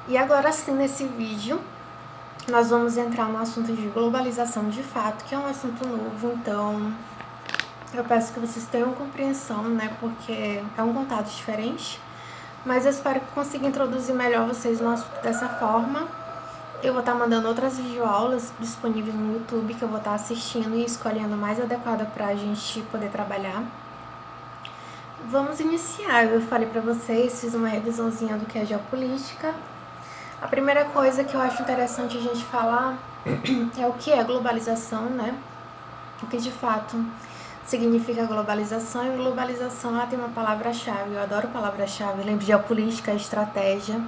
E agora sim, nesse vídeo, nós vamos entrar no assunto de globalização de fato, que é um assunto novo, então eu peço que vocês tenham compreensão, né, porque é um contato diferente, mas eu espero que consiga introduzir melhor vocês no assunto dessa forma. Eu vou estar mandando outras videoaulas disponíveis no YouTube, que eu vou estar assistindo e escolhendo a mais adequada para a gente poder trabalhar. Vamos iniciar. Eu falei para vocês, fiz uma revisãozinha do que é geopolítica. A primeira coisa que eu acho interessante a gente falar é o que é globalização, né? O que de fato significa globalização. E globalização, ela tem uma palavra-chave, eu adoro palavra-chave, lembro de geopolítica, estratégia.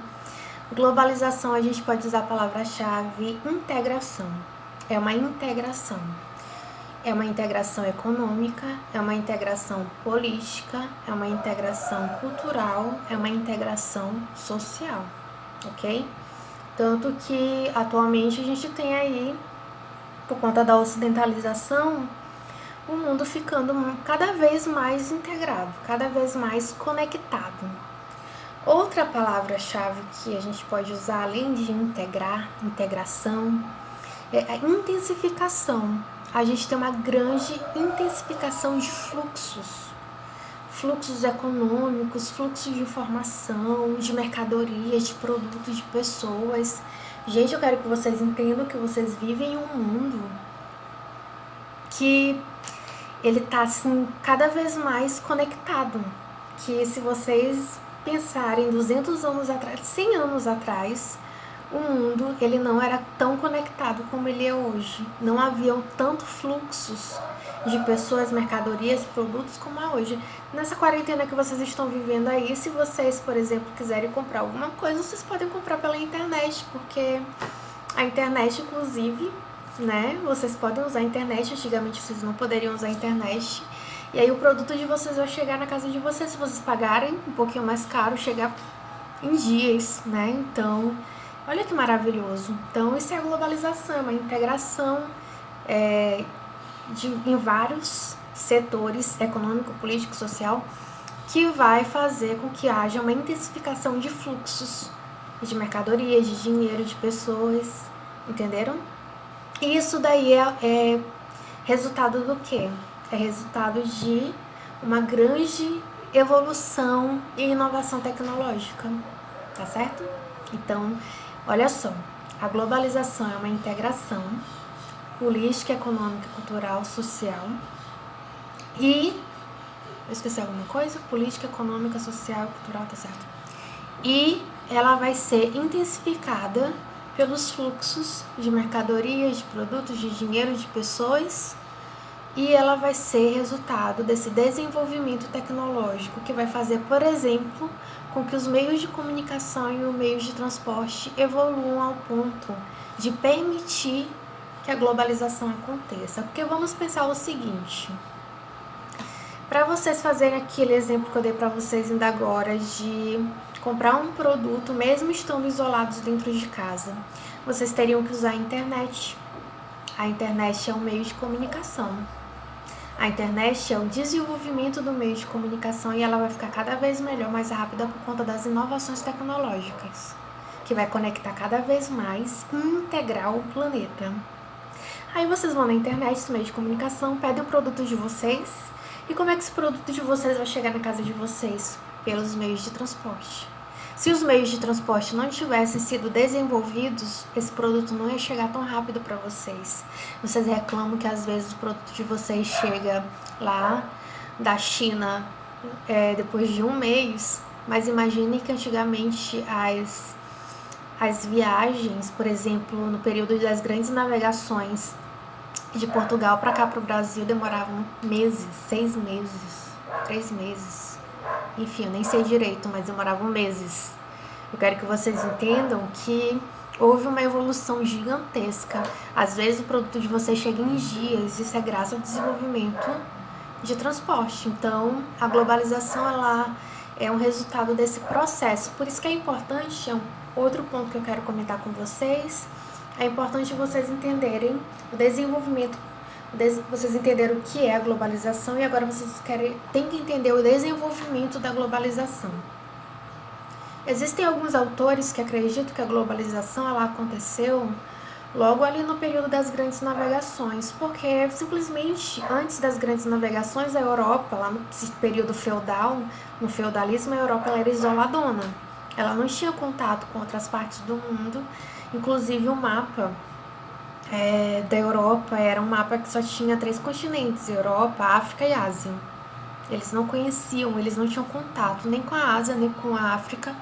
Globalização, a gente pode usar a palavra-chave integração. É uma integração. É uma integração econômica, é uma integração política, é uma integração cultural, é uma integração social, ok? Tanto que atualmente a gente tem aí, por conta da ocidentalização, o mundo ficando cada vez mais integrado, cada vez mais conectado. Outra palavra-chave que a gente pode usar, além de integrar, integração, é a intensificação. A gente tem uma grande intensificação de fluxos econômicos, fluxos de informação, de mercadorias, de produtos, de pessoas. Gente, eu quero que vocês entendam que vocês vivem em um mundo que ele tá assim cada vez mais conectado. Que se vocês pensarem 200 anos atrás, 100 anos atrás, o mundo ele não era tão conectado como ele é hoje. Não haviam tanto fluxos de pessoas, mercadorias, produtos como há hoje. Nessa quarentena que vocês estão vivendo aí, se vocês, por exemplo, quiserem comprar alguma coisa, vocês podem comprar pela internet, porque a internet, inclusive, né, vocês podem usar a internet. Antigamente vocês não poderiam usar a internet. E aí o produto de vocês vai chegar na casa de vocês, se vocês pagarem um pouquinho mais caro, chegar em dias, né? Então, olha que maravilhoso. Então, isso é a globalização, é uma integração em vários setores econômico, político, social, que vai fazer com que haja uma intensificação de fluxos de mercadorias, de dinheiro, de pessoas, entenderam? E isso daí é resultado do quê? É resultado de uma grande evolução e inovação tecnológica, tá certo? Então, olha só, a globalização é uma integração política, econômica, cultural, social e... eu esqueci alguma coisa? Política, econômica, social, cultural, tá certo? E ela vai ser intensificada pelos fluxos de mercadorias, de produtos, de dinheiro, de pessoas, e ela vai ser resultado desse desenvolvimento tecnológico que vai fazer, por exemplo, com que os meios de comunicação e os meios de transporte evoluam ao ponto de permitir que a globalização aconteça. Porque vamos pensar o seguinte, para vocês fazerem aquele exemplo que eu dei para vocês ainda agora de comprar um produto, mesmo estando isolados dentro de casa, vocês teriam que usar a internet. A internet é um meio de comunicação. A internet é o desenvolvimento do meio de comunicação e ela vai ficar cada vez melhor, mais rápida por conta das inovações tecnológicas, que vai conectar cada vez mais e integrar o planeta. Aí vocês vão na internet, esse meio de comunicação, pedem o produto de vocês. E como é que esse produto de vocês vai chegar na casa de vocês? Pelos meios de transporte. Se os meios de transporte não tivessem sido desenvolvidos, esse produto não ia chegar tão rápido para vocês. Vocês reclamam que às vezes o produto de vocês chega lá da China depois de um mês, mas imagine que antigamente as viagens, por exemplo, no período das grandes navegações de Portugal para cá para o Brasil demoravam meses, 6 meses, 3 meses. Enfim, eu nem sei direito, mas demoravam meses. Eu quero que vocês entendam que houve uma evolução gigantesca. Às vezes o produto de vocês chega em dias, isso é graças ao desenvolvimento de transporte. Então, a globalização ela é um resultado desse processo. Por isso que é importante, é um outro ponto que eu quero comentar com vocês, é importante vocês entenderem o desenvolvimento, vocês entenderam o que é a globalização e agora vocês têm que entender o desenvolvimento da globalização. Existem alguns autores que acreditam que a globalização ela aconteceu logo ali no período das grandes navegações, porque simplesmente antes das grandes navegações a Europa, lá no período feudal, no feudalismo, a Europa ela era isoladona. Ela não tinha contato com outras partes do mundo, inclusive o mapa da Europa era um mapa que só tinha 3 continentes, Europa, África e Ásia. Eles não conheciam, eles não tinham contato nem com a Ásia, nem com a África.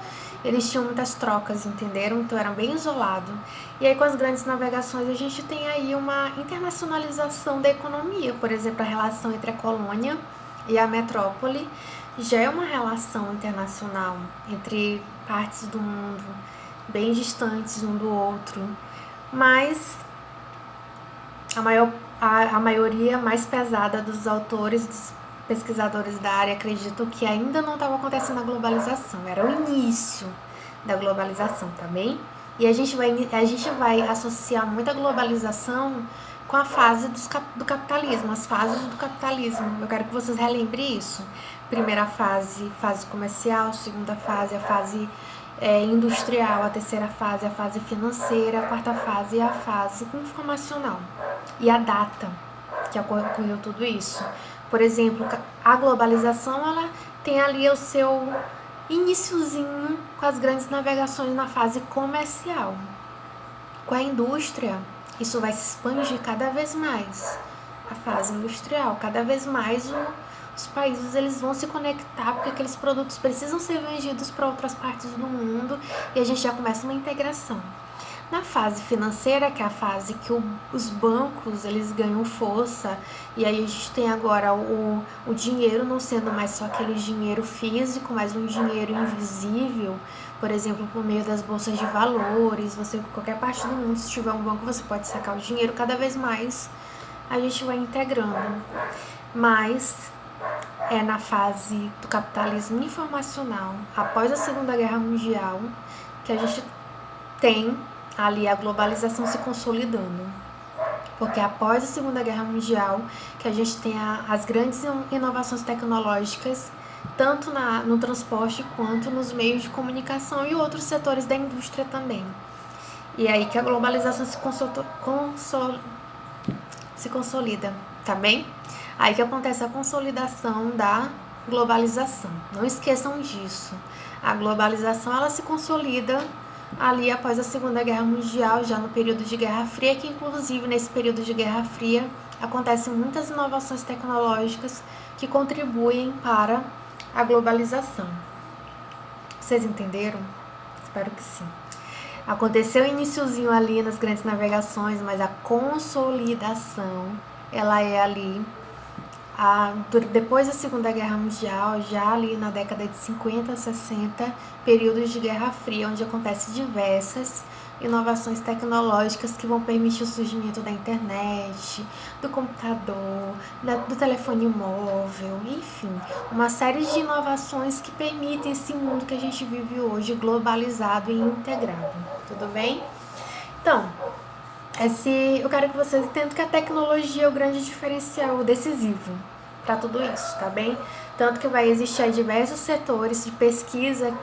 Eles tinham muitas trocas, entenderam? Então era bem isolado. E aí com as grandes navegações a gente tem aí uma internacionalização da economia. Por exemplo, a relação entre a colônia e a metrópole já é uma relação internacional entre partes do mundo bem distantes um do outro. Mas a maioria mais pesada dos autores, dos pesquisadores da área, acreditam que ainda não estava acontecendo a globalização, era o início da globalização, tá bem? E a gente vai associar muita globalização com a fase do capitalismo, as fases do capitalismo. Eu quero que vocês relembrem isso. Primeira fase, fase comercial, segunda fase, a fase industrial, a terceira fase, a fase financeira, a quarta fase, a fase informacional. E a data que ocorreu tudo isso. Por exemplo, a globalização ela tem ali o seu iniciozinho com as grandes navegações na fase comercial. Com a indústria, isso vai se expandir cada vez mais. A fase industrial, cada vez mais os países eles vão se conectar porque aqueles produtos precisam ser vendidos para outras partes do mundo e a gente já começa uma integração. Na fase financeira, que é a fase que os bancos eles ganham força, e aí a gente tem agora o dinheiro não sendo mais só aquele dinheiro físico, mas um dinheiro invisível, por exemplo, por meio das bolsas de valores. Você, em qualquer parte do mundo, se tiver um banco, você pode sacar o dinheiro. Cada vez mais a gente vai integrando. Mas é na fase do capitalismo informacional, após a Segunda Guerra Mundial, que a gente tem ali a globalização se consolidando. Porque após a Segunda Guerra Mundial que a gente tem as grandes inovações tecnológicas, tanto no transporte quanto nos meios de comunicação e outros setores da indústria também. E é aí que a globalização se consolida, tá bem? Aí que acontece a consolidação da globalização. Não esqueçam disso. A globalização ela se consolida ali após a Segunda Guerra Mundial, já no período de Guerra Fria, que inclusive nesse período de Guerra Fria acontecem muitas inovações tecnológicas que contribuem para a globalização. Vocês entenderam? Espero que sim. Aconteceu o iniciozinho ali nas grandes navegações, mas a consolidação, ela é ali depois da Segunda Guerra Mundial, já ali na década de 50, 60, períodos de Guerra Fria, onde acontecem diversas inovações tecnológicas que vão permitir o surgimento da internet, do computador, do telefone móvel, enfim, uma série de inovações que permitem esse mundo que a gente vive hoje, globalizado e integrado. Tudo bem? Então, eu quero que vocês entendam que a tecnologia é o grande diferencial decisivo para tudo isso, tá bem? Tanto que vai existir diversos setores de pesquisa,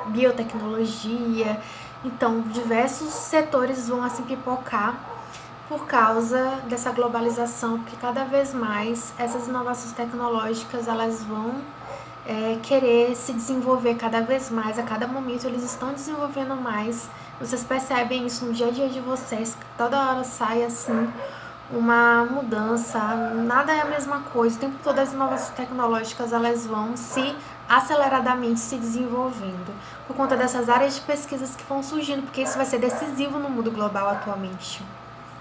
biotecnologia, então diversos setores vão assim pipocar por causa dessa globalização, porque cada vez mais essas inovações tecnológicas elas vão querer se desenvolver cada vez mais, a cada momento eles estão desenvolvendo mais. Vocês percebem isso no dia a dia de vocês, toda hora sai assim uma mudança, nada é a mesma coisa, o tempo todo as inovações tecnológicas elas vão aceleradamente se desenvolvendo, por conta dessas áreas de pesquisas que vão surgindo, porque isso vai ser decisivo no mundo global atualmente,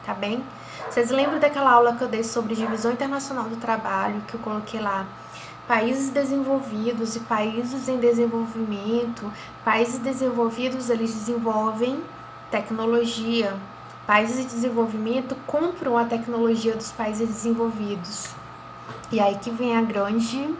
tá bem? Vocês lembram daquela aula que eu dei sobre divisão internacional do trabalho, que eu coloquei lá? Países desenvolvidos e países em desenvolvimento. Países desenvolvidos, eles desenvolvem tecnologia. Países de desenvolvimento compram a tecnologia dos países desenvolvidos. E aí que vem a grande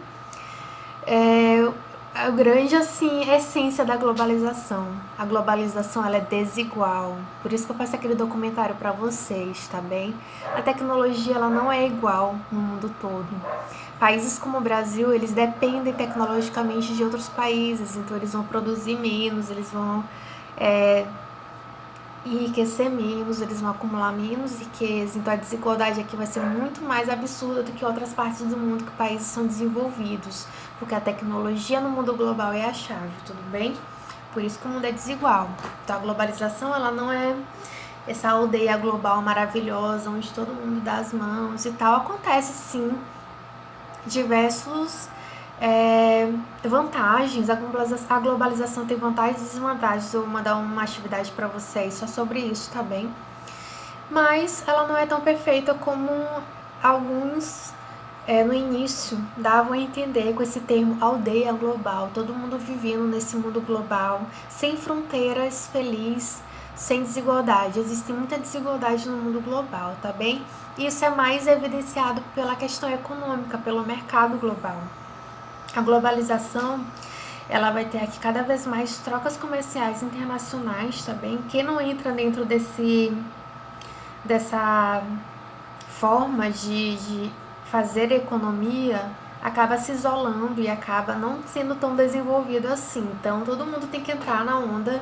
assim, essência da globalização. A globalização ela é desigual. Por isso que eu passei aquele documentário para vocês, tá bem? A tecnologia ela não é igual no mundo todo. Países como o Brasil, eles dependem tecnologicamente de outros países, então eles vão produzir menos, eles vão enriquecer menos, eles vão acumular menos riqueza, então a desigualdade aqui vai ser muito mais absurda do que outras partes do mundo que países são desenvolvidos, porque a tecnologia no mundo global é a chave, tudo bem? Por isso que o mundo é desigual. Então a globalização, ela não é essa aldeia global maravilhosa, onde todo mundo dá as mãos e tal. Acontece sim diversos vantagens. A globalização tem vantagens e desvantagens. Eu vou mandar uma atividade para vocês só sobre isso, tá bem? Mas ela não é tão perfeita como alguns no início davam a entender com esse termo aldeia global, todo mundo vivendo nesse mundo global, sem fronteiras, feliz, sem desigualdade. Existe muita desigualdade no mundo global, tá bem? Isso é mais evidenciado pela questão econômica, pelo mercado global. A globalização, ela vai ter aqui cada vez mais trocas comerciais internacionais, tá bem? Quem não entra dentro dessa forma de fazer economia acaba se isolando e acaba não sendo tão desenvolvido assim. Então, todo mundo tem que entrar na onda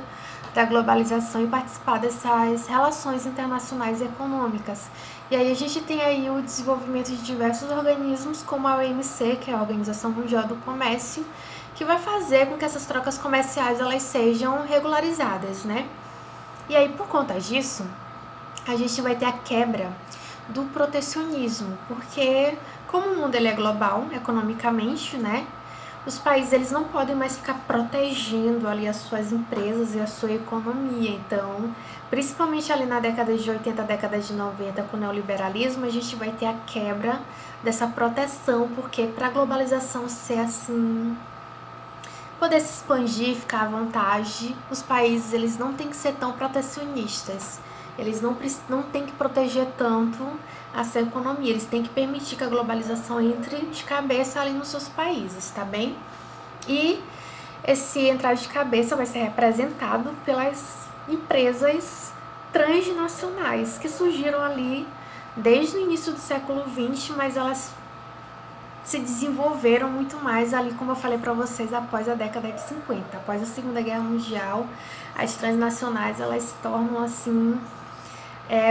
da globalização e participar dessas relações internacionais e econômicas. E aí a gente tem aí o desenvolvimento de diversos organismos, como a OMC, que é a Organização Mundial do Comércio, que vai fazer com que essas trocas comerciais elas sejam regularizadas, né? E aí, por conta disso, a gente vai ter a quebra do protecionismo, porque como o mundo ele é global economicamente, né? Os países eles não podem mais ficar protegendo ali as suas empresas e a sua economia. Então, principalmente ali na década de 80, década de 90, com o neoliberalismo, a gente vai ter a quebra dessa proteção, porque para a globalização ser assim, poder se expandir, ficar à vontade, os países eles não têm que ser tão protecionistas. Eles não têm que proteger tanto a sua economia, eles têm que permitir que a globalização entre de cabeça ali nos seus países, tá bem? E esse entrar de cabeça vai ser representado pelas empresas transnacionais que surgiram ali desde o início do século XX, mas elas se desenvolveram muito mais ali, como eu falei para vocês, após a década de 50. Após a Segunda Guerra Mundial, as transnacionais elas se tornam assim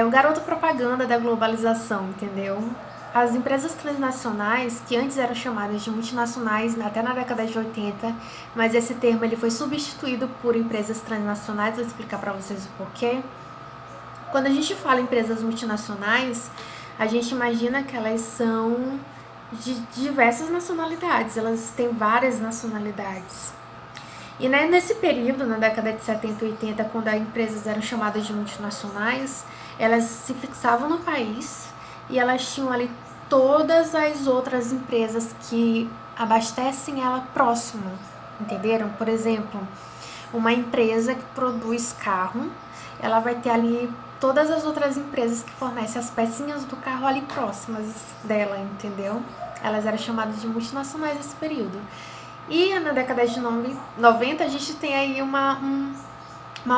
o garoto propaganda da globalização, entendeu? As empresas transnacionais, que antes eram chamadas de multinacionais até na década de 80, mas esse termo ele foi substituído por empresas transnacionais, vou explicar para vocês o porquê. Quando a gente fala em empresas multinacionais, a gente imagina que elas são de diversas nacionalidades, elas têm várias nacionalidades. E né, nesse período, na década de 70 e 80, quando as empresas eram chamadas de multinacionais, elas se fixavam no país e elas tinham ali todas as outras empresas que abastecem ela próximo, entenderam? Por exemplo, uma empresa que produz carro, ela vai ter ali todas as outras empresas que fornecem as pecinhas do carro ali próximas dela, entendeu? Elas eram chamadas de multinacionais nesse período. E na década de 90 a gente tem aí uma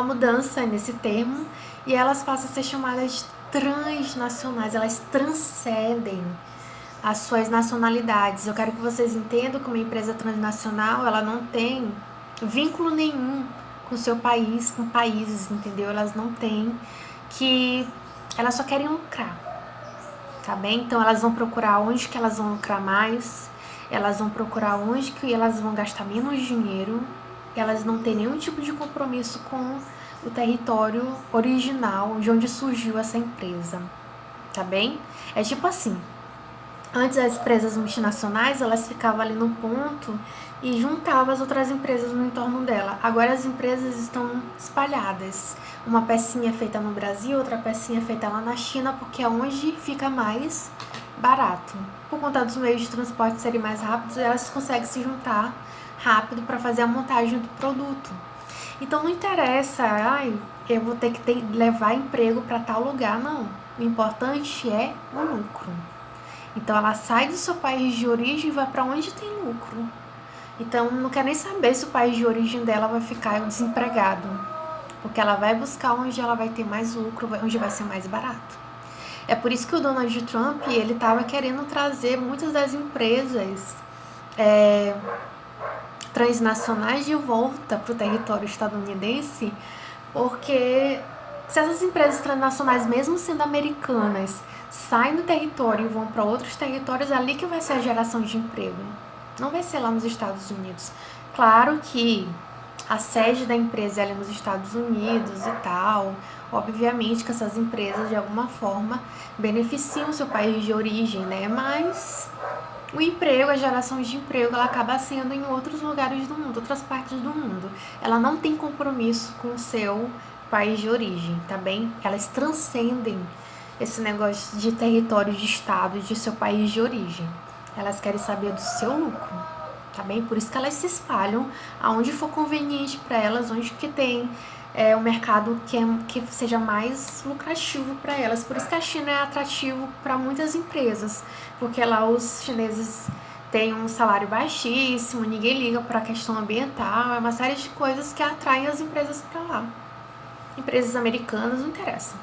mudança nesse termo e elas passam a ser chamadas de transnacionais, elas transcendem as suas nacionalidades. Eu quero que vocês entendam que uma empresa transnacional ela não tem vínculo nenhum com o seu país, com países, entendeu? Elas não têm elas só querem lucrar, tá bem? Então elas vão procurar onde que elas vão lucrar mais, elas vão procurar onde que elas vão gastar menos dinheiro, elas não têm nenhum tipo de compromisso com o território original de onde surgiu essa empresa, tá bem? É tipo assim, antes as empresas multinacionais, elas ficavam ali no ponto e juntavam as outras empresas no entorno dela. Agora as empresas estão espalhadas. Uma pecinha feita no Brasil, outra pecinha feita lá na China, porque é onde fica mais barato. Por conta dos meios de transporte serem mais rápidos, elas conseguem se juntar rápido para fazer a montagem do produto. Então não interessa, eu vou ter que levar emprego para tal lugar, não. O importante é o lucro. Então ela sai do seu país de origem e vai para onde tem lucro. Então não quer nem saber se o país de origem dela vai ficar desempregado, porque ela vai buscar onde ela vai ter mais lucro, onde vai ser mais barato. É por isso que o Donald Trump, ele estava querendo trazer muitas das empresas transnacionais de volta para o território estadunidense, porque se essas empresas transnacionais, mesmo sendo americanas, saem do território e vão para outros territórios, é ali que vai ser a geração de emprego. Não vai ser lá nos Estados Unidos. Claro que a sede da empresa é ali nos Estados Unidos e tal. Obviamente que essas empresas, de alguma forma, beneficiam o seu país de origem, né? Mas o emprego, a geração de emprego, ela acaba sendo em outros lugares do mundo, outras partes do mundo. Ela não tem compromisso com o seu país de origem, tá bem? Elas transcendem esse negócio de território, de estado, de seu país de origem. Elas querem saber do seu lucro, tá bem? Por isso que elas se espalham aonde for conveniente para elas, onde que tem um mercado que seja mais lucrativo para elas. Por isso que a China é atrativo para muitas empresas, porque lá os chineses têm um salário baixíssimo, ninguém liga para a questão ambiental, é uma série de coisas que atraem as empresas para lá. Empresas americanas não interessam.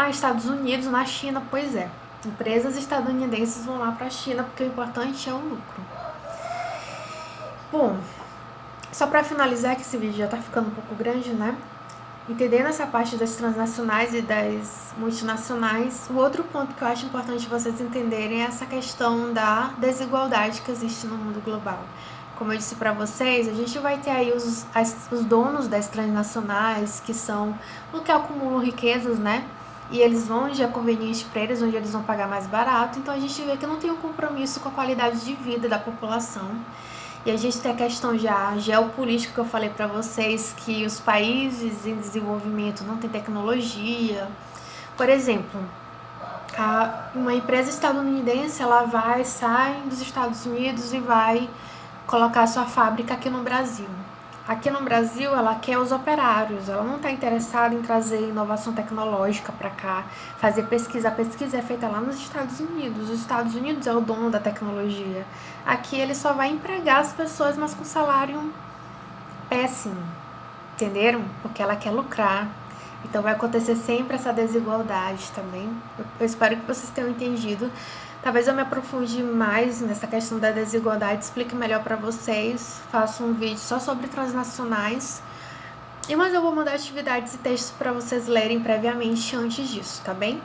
Estados Unidos, na China, pois é. Empresas estadunidenses vão lá para a China porque o importante é o lucro. Bom, só para finalizar, que esse vídeo já tá ficando um pouco grande, né? Entendendo essa parte das transnacionais e das multinacionais, o outro ponto que eu acho importante vocês entenderem é essa questão da desigualdade que existe no mundo global. Como eu disse para vocês, a gente vai ter aí os donos das transnacionais, que são o que acumulam riquezas, né? E eles vão onde é conveniente para eles, onde eles vão pagar mais barato. Então a gente vê que não tem um compromisso com a qualidade de vida da população. E a gente tem a questão já geopolítica que eu falei para vocês, que os países em desenvolvimento não têm tecnologia. Por exemplo, uma empresa estadunidense, ela sai dos Estados Unidos e vai colocar sua fábrica aqui no Brasil. Aqui no Brasil, ela quer os operários, ela não está interessada em trazer inovação tecnológica para cá, fazer pesquisa. A pesquisa é feita lá nos Estados Unidos. Os Estados Unidos é o dono da tecnologia. Aqui ele só vai empregar as pessoas, mas com salário péssimo, entenderam? Porque ela quer lucrar. Então vai acontecer sempre essa desigualdade também. Eu espero que vocês tenham entendido. Talvez eu me aprofunde mais nessa questão da desigualdade, explique melhor para vocês, faço um vídeo só sobre transnacionais. Mas eu vou mandar atividades e textos para vocês lerem previamente antes disso, tá bem?